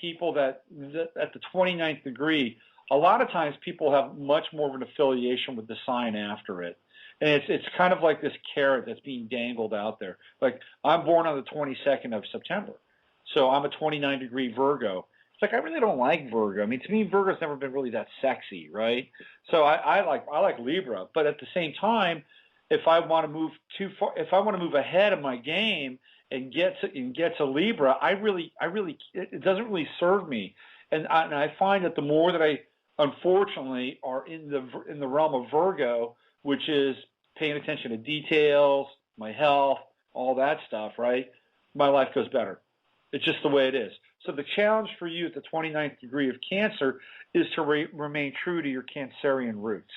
people that at the 29th degree, a lot of times people have much more of an affiliation with the sign after it. And it's kind of like this carrot that's being dangled out there. Like, I'm born on the 22nd of September, so I'm a 29-degree Virgo. It's like, I really don't like Virgo. I mean, to me, Virgo's never been really that sexy, right? So I like Libra, but at the same time, if I want to move too far, if I want to move ahead of my game and get to Libra, it doesn't really serve me. And I find that the more that I, unfortunately, are in the realm of Virgo, which is paying attention to details, my health, all that stuff, right? My life goes better. It's just the way it is. So the challenge for you at the 29th degree of Cancer is to remain true to your Cancerian roots.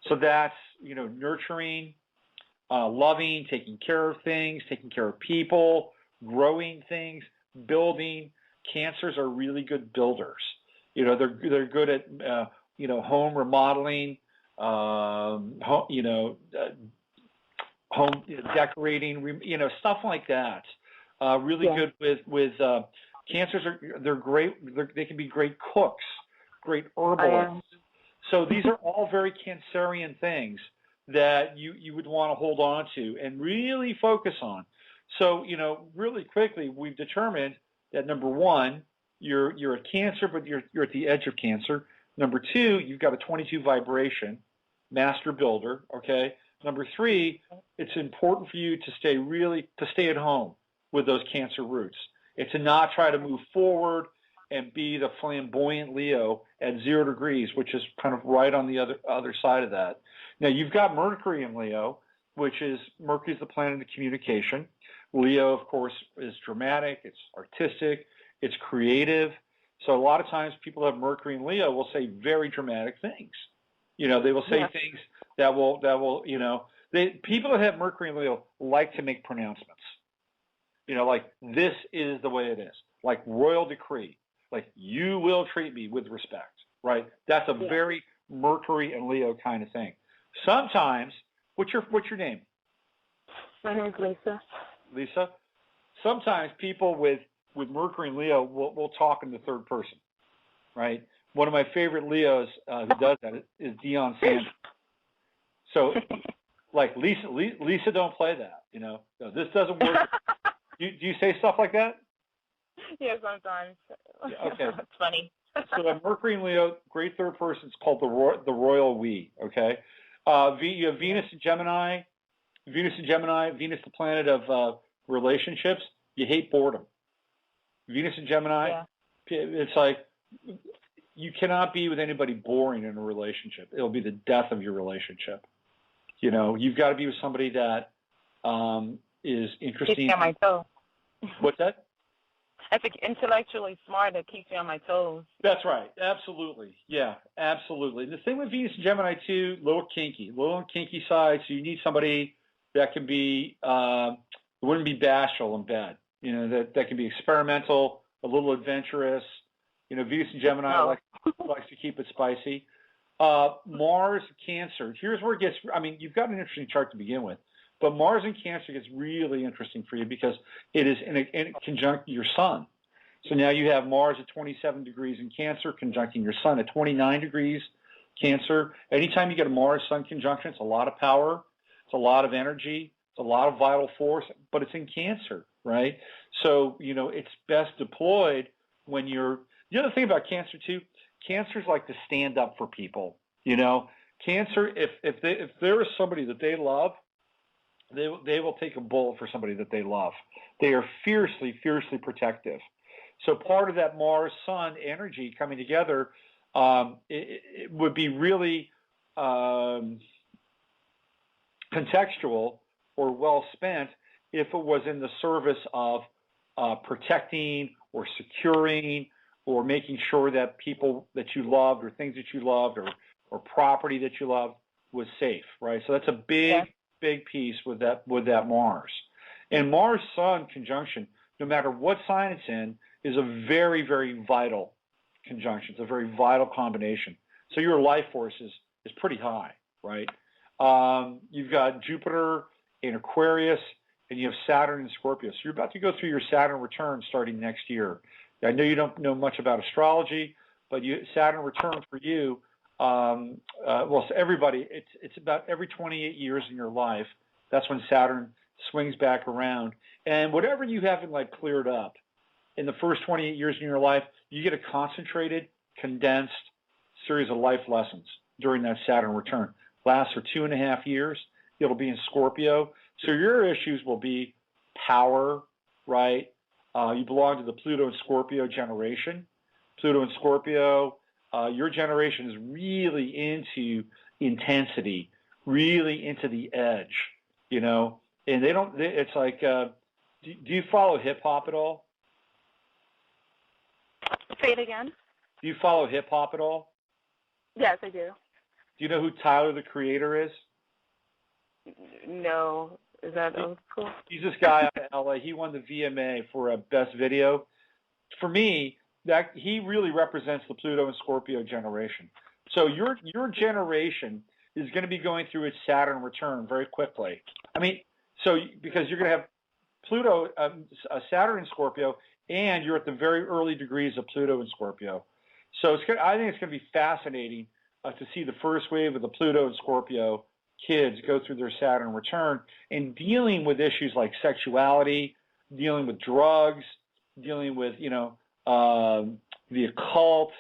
So that's, nurturing, loving, taking care of things, taking care of people, growing things, building. Cancers are really good builders. They're good at, home remodeling, home decorating, stuff like that. Really good with Cancers they're great. They can be great cooks, great herbalists. So these are all very Cancerian things that you would want to hold on to and really focus on. So, really quickly, we've determined that number one, you're a Cancer, but you're at the edge of Cancer. Number two, you've got a 22 vibration, master builder, okay? Number three, it's important for you to stay at home with those Cancer roots and to not try to move forward and be the flamboyant Leo at 0 degrees, which is kind of right on the other side of that. Now, you've got Mercury in Leo, Mercury is the planet of communication. Leo, of course, is dramatic, it's artistic, it's creative. So a lot of times people who have Mercury in Leo will say very dramatic things. They will say things that will people that have Mercury in Leo like to make pronouncements. Like, this is the way it is, like royal decree, like, you will treat me with respect, right? That's a very Mercury and Leo kind of thing. Sometimes, what's your name? My name is Lisa. Lisa? Sometimes people with Mercury and Leo will talk in the third person, right? One of my favorite Leos who does that is Deion Sanders. So, like, Lisa, don't play that, No, this doesn't work. Do you say stuff like that? Yeah, sometimes. Okay. It's funny. So Mercury and Leo, great third person. It's called the royal we. Okay. You have Venus and Gemini. Venus, the planet of relationships. You hate boredom. Venus and Gemini. It's like you cannot be with anybody boring in a relationship. It'll be the death of your relationship. You've got to be with somebody that is interesting. Keeps me on my toes. What's that? I think intellectually smart that keeps me on my toes. That's right. Absolutely. Yeah, absolutely. And the thing with Venus and Gemini, too, little on kinky side. So you need somebody that can be, wouldn't be bashful in bed. That can be experimental, a little adventurous. Venus and Gemini likes to keep it spicy. Mars, Cancer. Here's where it gets, you've got an interesting chart to begin with. But Mars in Cancer gets really interesting for you because it is in conjunct your Sun. So now you have Mars at 27 degrees in Cancer conjuncting your Sun at 29 degrees Cancer. Anytime you get a Mars-Sun conjunction, it's a lot of power, it's a lot of energy, it's a lot of vital force, but it's in Cancer, right? So, it's best deployed when you're – the other thing about Cancer, too, Cancers like to stand up for people, Cancer, if there is somebody that they love, they will take a bullet for somebody that they love. They are fiercely, fiercely protective. So part of that Mars-Sun energy coming together, it would be really contextual or well spent if it was in the service of protecting or securing or making sure that people that you loved or things that you loved or property that you loved was safe, right? So that's a big piece with that Mars. And Mars-Sun conjunction, no matter what sign it's in, is a very, very vital conjunction. It's a very vital combination. So your life force is pretty high, right? You've got Jupiter in Aquarius, and you have Saturn in Scorpio. So you're about to go through your Saturn return starting next year. I know you don't know much about astrology, but Saturn return for you, well, so everybody, it's about every 28 years in your life. That's when Saturn swings back around. And whatever you haven't like cleared up in the first 28 years in your life, you get a concentrated, condensed series of life lessons during that Saturn return. Lasts for 2.5 years. It'll be in Scorpio. So your issues will be power, right? You belong to the Pluto and Scorpio generation. Pluto and Scorpio, your generation is really into intensity, really into the edge, you know. And it's like, do you follow hip hop at all? Say it again. Do you follow hip hop at all? Yes, I do. Do you know who Tyler, the Creator, is? No. Is that old school? He's this guy out of LA. He won the VMA for best video. For me, that he really represents the Pluto and Scorpio generation. So your generation is going to be going through its Saturn return very quickly. I mean, so because you're going to have Pluto, Saturn in Scorpio, and you're at the very early degrees of Pluto and Scorpio. So I think it's going to be fascinating to see the first wave of the Pluto and Scorpio kids go through their Saturn return and dealing with issues like sexuality, dealing with drugs, dealing with, the occult.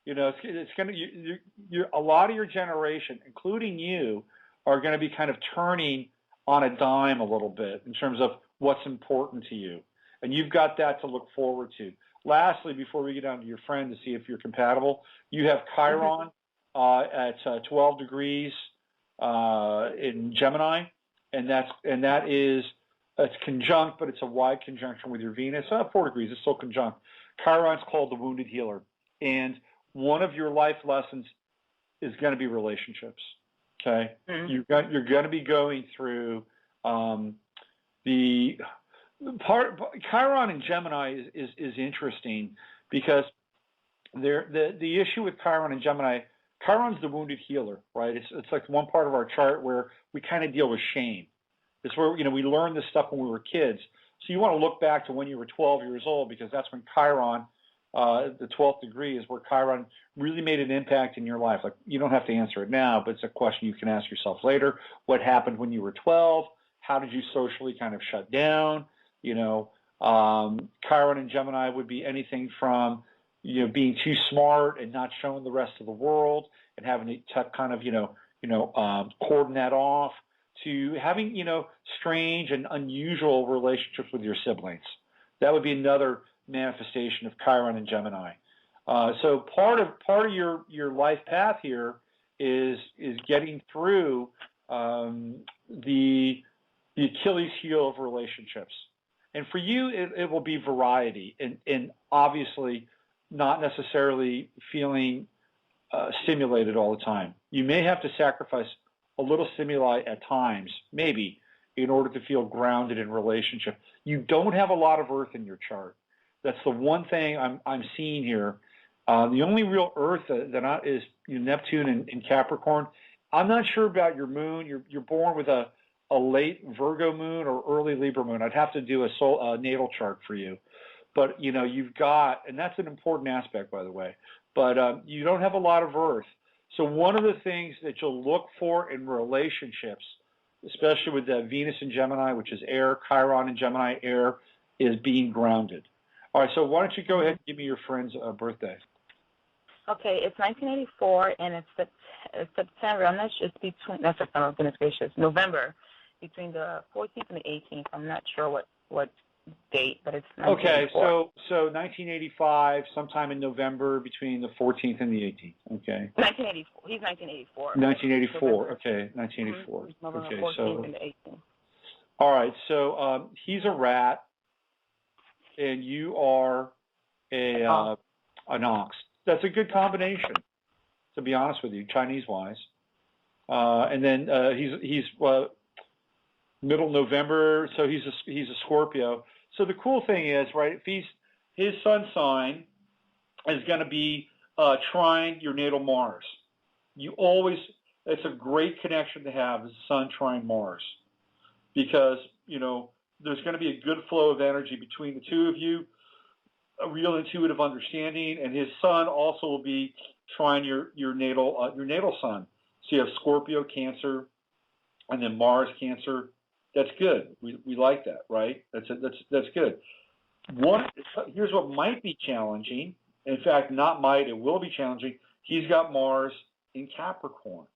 You know, it's going to, a lot of your generation, including you, are going to be kind of turning on a dime a little bit in terms of what's important to you. And you've got that to look forward to. Lastly, before we get down to your friend to see if you're compatible, you have Chiron at 12 degrees in Gemini, and it's conjunct, but it's a wide conjunction with your Venus. 4 degrees, it's still conjunct. Chiron's called the wounded healer, and one of your life lessons is going to be relationships. Okay, you're going to be going through the part. Chiron and Gemini is interesting because the issue with Chiron and Gemini. Chiron's the wounded healer, right? It's like one part of our chart where we kind of deal with shame. It's where, we learned this stuff when we were kids. So you want to look back to when you were 12 years old, because that's when Chiron, the 12th degree, is where Chiron really made an impact in your life. Like, you don't have to answer it now, but it's a question you can ask yourself later. What happened when you were 12? How did you socially kind of shut down? Chiron and Gemini would be anything from being too smart and not showing the rest of the world and having to kind of, cordon that off, to having, strange and unusual relationships with your siblings. That would be another manifestation of Chiron and Gemini. So part of your life path here is getting through the Achilles heel of relationships. And for you, it will be variety and obviously not necessarily feeling stimulated all the time. You may have to sacrifice a little stimuli at times, maybe, in order to feel grounded in relationship. You don't have a lot of earth in your chart. That's the one thing I'm seeing here. The only real earth that is Neptune in Capricorn. I'm not sure about your moon. You're born with a late Virgo moon or early Libra moon. I'd have to do a natal chart for you. But, you've got, and that's an important aspect, by the way, but you don't have a lot of earth. So one of the things that you'll look for in relationships, especially with Venus and Gemini, which is air, Chiron and Gemini, air, is being grounded. All right, so why don't you go ahead and give me your friend's birthday. Okay, it's 1984, and it's September. I'm not sure, it's between, not September, goodness gracious, November, between the 14th and the 18th. I'm not sure what date, but it's 1984. Okay, so 1985, sometime in November between the 14th and the 18th. Okay. 1984. He's 1984. 1984. Okay, 1984. November Okay, 14th so and the 18th. all right, so he's a rat, and you are an ox. That's a good combination, to be honest with you, Chinese-wise. And then he's middle November, so he's a Scorpio. So the cool thing is, right, if his sun sign is going to be trine your natal Mars. It's a great connection to have, the sun trine Mars, because there's going to be a good flow of energy between the two of you. a real intuitive understanding, and his sun also will be trying your natal sun. So you have Scorpio, Cancer, and then Mars, Cancer. That's good. We like that, right? That's good. Here's what might be challenging. In fact, not might, it will be challenging. He's got Mars in Capricorn,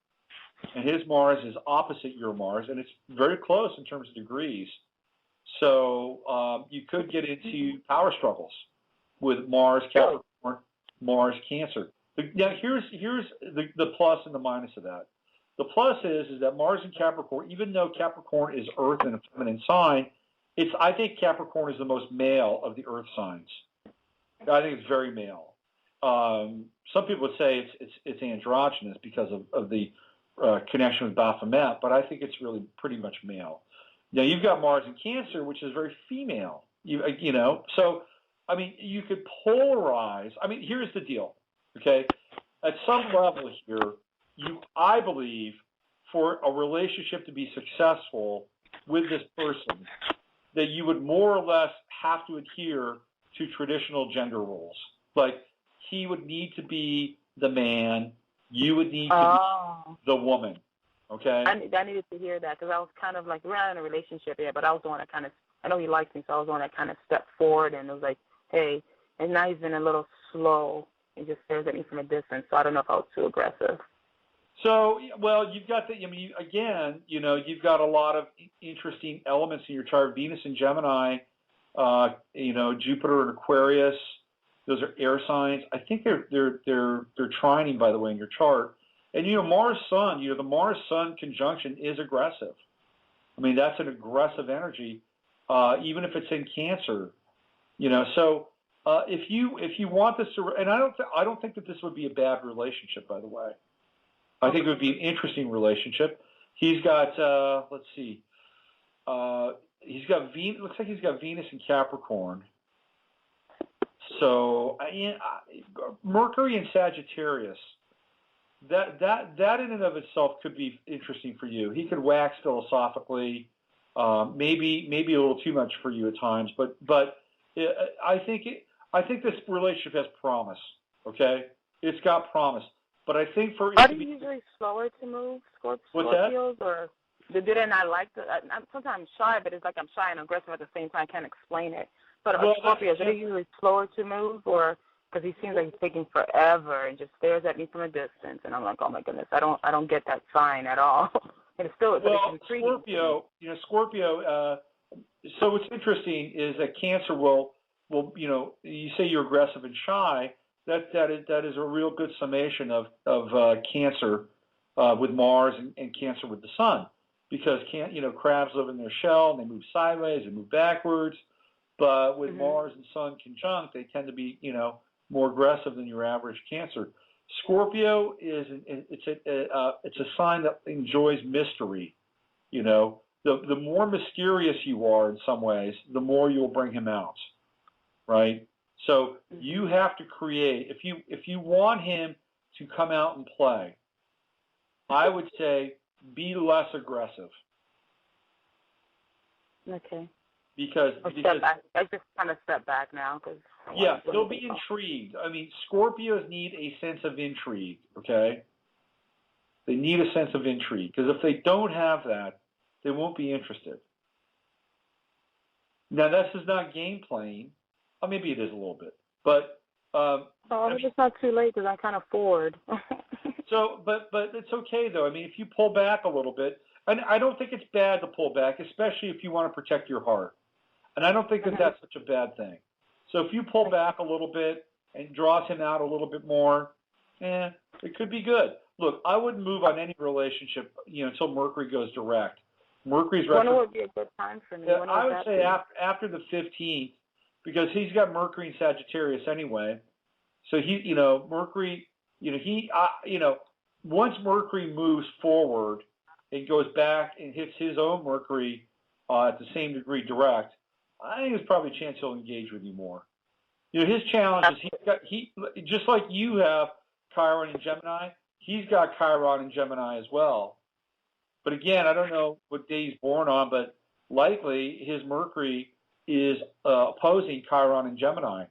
and his Mars is opposite your Mars, and it's very close in terms of degrees. So you could get into power struggles with Mars, Capricorn, Mars, Cancer. Now, here's the plus and the minus of that. The plus is that Mars and Capricorn, even though Capricorn is Earth and a feminine sign, I think Capricorn is the most male of the Earth signs. I think it's very male. Some people would say it's androgynous because of the connection with Baphomet, but I think it's really pretty much male. Now, you've got Mars in Cancer, which is very female. So I mean, you could polarize. I mean, here's the deal, okay? At some level here, I believe, for a relationship to be successful with this person, that you would more or less have to adhere to traditional gender roles. Like, he would need to be the man, you would need to be the woman, okay? I needed to hear that because I was kind of like, we're not in a relationship yet, but I was the one that kind of, I know he liked me, so I was the one that kind of stepped forward and was like, hey, and now he's been a little slow and just stares at me from a distance, so I don't know if I was too aggressive. So, well, you've got you've got a lot of interesting elements in your chart. Venus in Gemini, Jupiter in Aquarius. Those are air signs. I think they're trining, by the way, in your chart. And Mars Sun. The Mars Sun conjunction is aggressive. I mean, that's an aggressive energy, even if it's in Cancer. So if you want this to, and I don't think that this would be a bad relationship, by the way. I think it would be an interesting relationship. He's got, let's see, looks like he's got Venus in Capricorn. So Mercury in Sagittarius, that in and of itself could be interesting for you. He could wax philosophically, maybe a little too much for you at times, but I think this relationship has promise. Okay, it's got promise. But I think for are you usually slower to move, Scorpios, or did they not like the? I'm sometimes shy, but it's like I'm shy and aggressive at the same time. I can't explain it. But Scorpios, are they usually slower to move, or because he seems like he's taking forever and just stares at me from a distance, and I'm like, oh my goodness, I don't get that sign at all. And it's still it's intriguing. Scorpio. So what's interesting is that Cancer will you say you're aggressive and shy. That is a real good summation of Cancer with Mars and Cancer with the Sun, because crabs live in their shell and they move sideways, they move backwards, but with Mars and Sun conjunct, they tend to be more aggressive than your average Cancer. Scorpio it's a sign that enjoys mystery. The more mysterious you are in some ways, the more you'll bring him out, right? So you have to create, if you want him to come out and play, I would say be less aggressive. Okay. Because I just kind of step back now. They'll be intrigued. I mean, Scorpios need a sense of intrigue, okay? They need a sense of intrigue, because if they don't have that, they won't be interested. Now, this is not game playing. Or maybe it is a little bit, but it's not too late because I'm kind of forward. So, but it's okay though. I mean, if you pull back a little bit, and I don't think it's bad to pull back, especially if you want to protect your heart. And I don't think that that's such a bad thing. So if you pull back a little bit and draws him out a little bit more, it could be good. Look, I wouldn't move on any relationship, until Mercury goes direct. Mercury's when would be a good time for me? I would say after the 15th. Because he's got Mercury in Sagittarius anyway, so Mercury, once Mercury moves forward and goes back and hits his own Mercury at the same degree direct, I think there's probably a chance he'll engage with you more. His challenge is just like you have Chiron in Gemini, he's got Chiron in Gemini as well. But again, I don't know what day he's born on, but likely his Mercury is opposing Chiron and Gemini.